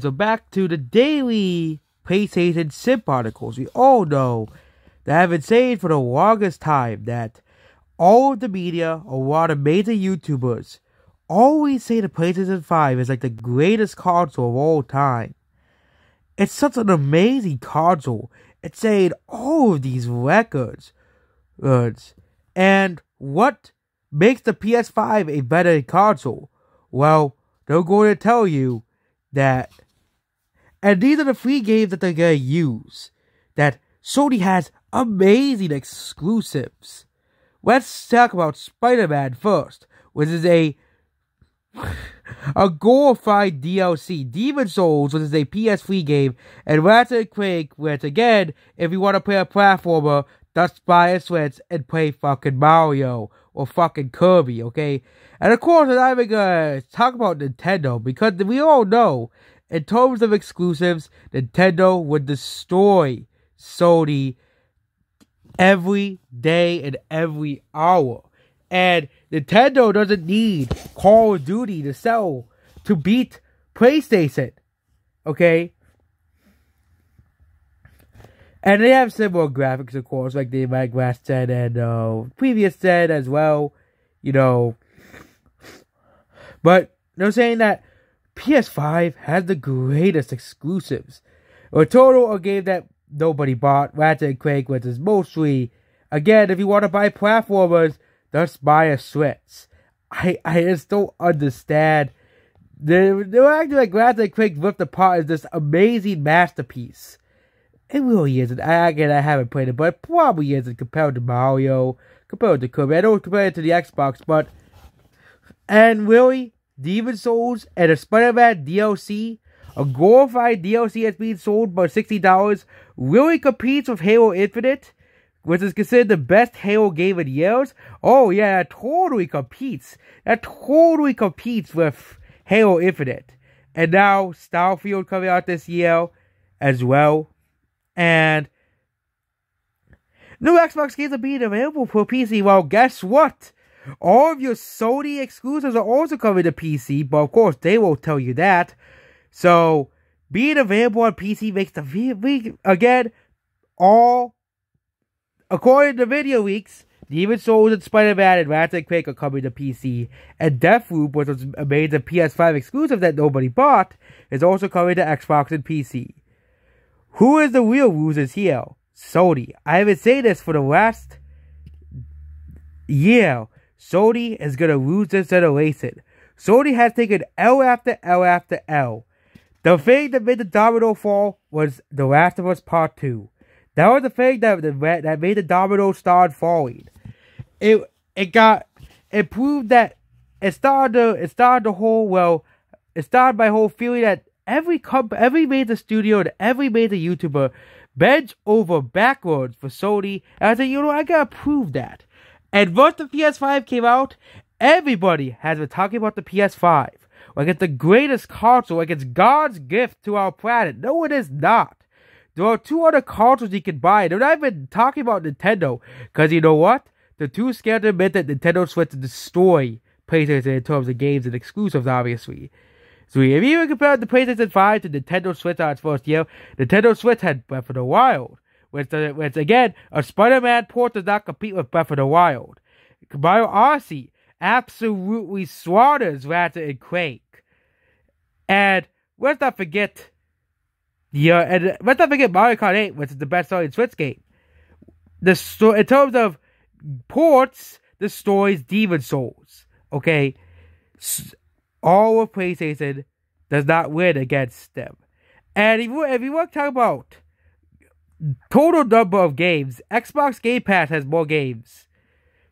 So back to the daily PlayStation Simp articles. We all know that I've been saying for the longest time that all of the media, a lot of major YouTubers, always say the PlayStation 5 is like the greatest console of all time. It's such an amazing console. It's saying all of these records. And what makes the PS5 a better console? Well, they're going to tell you that. And these are the 3 games that they're going to use. That Sony has amazing exclusives. Let's talk about Spider-Man first, which is a glorified DLC. Demon Souls, which is a PS3 game, and Ratchet & Clank, which again, if you want to play a platformer, just buy a Switch and play fucking Mario or fucking Kirby, okay? And of course, I'm not even gonna talk about Nintendo, because we all know, in terms of exclusives, Nintendo would destroy Sony every day and every hour. And Nintendo doesn't need Call of Duty to sell to beat PlayStation. Okay? And they have similar graphics, of course, like the last gen and previous gen as well. You know. But they're saying that PS5 has the greatest exclusives. A total a game that nobody bought, Ratchet & Clank, which is mostly, again, if you want to buy platformers, just buy a Switch. I just don't understand. They're acting like Ratchet & Clank ripped apart is this amazing masterpiece. It really isn't. I haven't played it, but it probably isn't compared to Mario, compared to Kirby. I don't compare it to the Xbox, but... And really, Demon Souls and a Spider-Man DLC, a glorified DLC that's being sold for $60, really competes with Halo Infinite, which is considered the best Halo game in years. Oh yeah, that totally competes. That totally competes with Halo Infinite. And now, Starfield coming out this year as well. And new Xbox games are being available for PC. Well, guess what? All of your Sony exclusives are also coming to PC, but of course, they won't tell you that. So, being available on PC makes the again, all, according to Video Leaks, Demon Souls and Spider-Man and Ratchet & Clank are coming to PC, and Deathloop, which was a major PS5 exclusive that nobody bought, is also coming to Xbox and PC. Who is the real losers here? Sony. I have been saying this for the last year. Sony is going to lose this generation. Sony has taken L after L after L. The thing that made the domino fall was The Last of Us Part 2. That was the thing that made the domino start falling. It proved that it started my whole feeling that every major studio and every major YouTuber bends over backwards for Sony. And I said, you know, I gotta prove that. And once the PS5 came out, everybody has been talking about the PS5. Like it's the greatest console, like it's God's gift to our planet. No, it is not. There are 2 other consoles you can buy. They're not even talking about Nintendo. Because you know what? They're too scared to admit that Nintendo Switch to destroy PlayStation in terms of games and exclusives, obviously. So if you even compare the PlayStation 5 to Nintendo Switch on its first year, Nintendo Switch had Breath of the Wild. Which again, a Spider-Man port does not compete with Breath of the Wild. Mario Odyssey absolutely slaughters Ratchet & Clank. And let's not forget Mario Kart 8, which is the best-selling Switch game. In terms of ports, the story's Demon Souls. Okay? All of PlayStation does not win against them. And if you want to talk about total number of games, Xbox Game Pass has more games.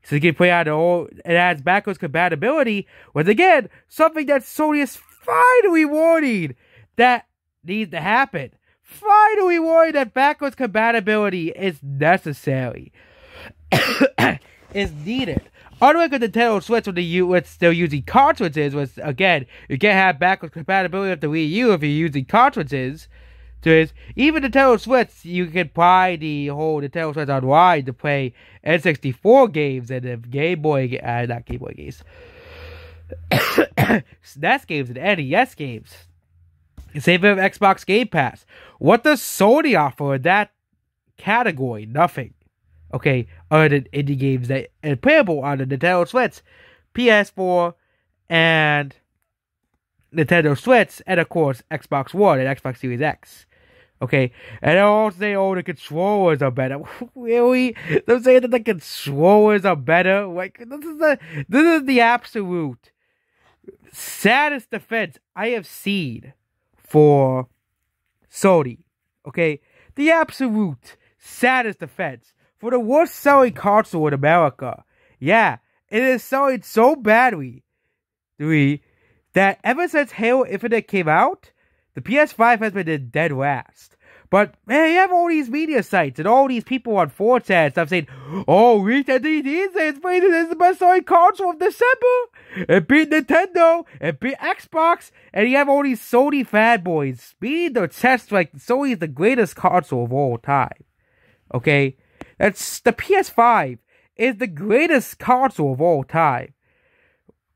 So you can play on it has backwards compatibility, once again, something that Sony is finally warning that needs to happen. Finally warning that backwards compatibility is necessary. Is needed. Unlike a Nintendo Switch when they're using cartridges, which again, you can't have backwards compatibility with the Wii U if you're using cartridges. So even Nintendo Switch, you can buy the whole Nintendo Switch Online to play N64 games and the Game Boy, not Game Boy games, SNES games and NES games. Same with Xbox Game Pass. What does Sony offer in that category? Nothing. Okay, other than indie games that are playable on the Nintendo Switch, PS4, and Nintendo Switch, and of course Xbox One and Xbox Series X. Okay, and they'll also say, oh, the controllers are better. Really? They're saying that the controllers are better? Like, this is the absolute saddest defense I have seen for Sony. Okay, the absolute saddest defense for the worst selling console in America. Yeah, it is selling so badly that ever since Halo Infinite came out, the PS5 has been in dead last. But, man, you have all these media sites and all these people on 4chan and stuff saying, oh, these days, it's the best selling console of December. It beat Nintendo, it beat Xbox, and you have all these Sony fanboys beating their chests like Sony is the greatest console of all time. Okay? That's the PS5 is the greatest console of all time.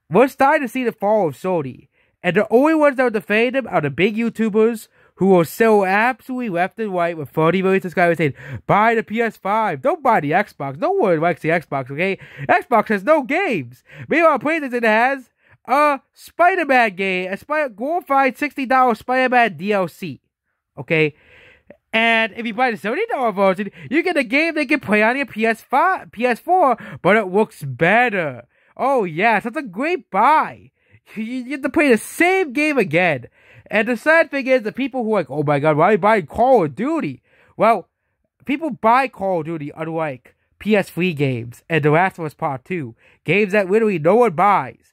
We're starting to see the fall of Sony. And the only ones that are defending them are the big YouTubers who are so absolutely left and right with 30 million subscribers saying, buy the PS5, don't buy the Xbox. No one likes the Xbox, okay? Xbox has no games. Meanwhile, PlayStation has a Spider-Man game, a glorified $60 Spider-Man DLC, okay? And if you buy the $70 version, you get a game they can play on your PS4, but it looks better. Oh yes, that's a great buy. You get to play the same game again. And the sad thing is, the people who are like, oh my god, why are you buying Call of Duty? Well, people buy Call of Duty unlike PS3 games and The Last of Us Part 2. Games that literally no one buys.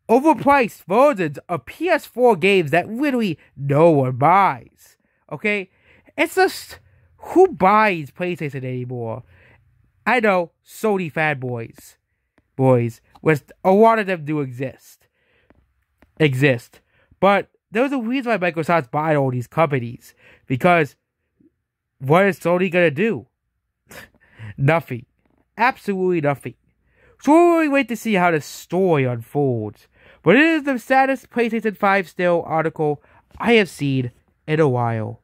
Overpriced versions of PS4 games that literally no one buys. Okay? It's just, who buys PlayStation anymore? I know, Sony fanboys. Which a lot of them do exist. But there's a reason why Microsoft's buying all these companies. Because what is Sony gonna do? Nothing. Absolutely nothing. So we'll really wait to see how the story unfolds. But it is the saddest PlayStation 5 still article I have seen in a while.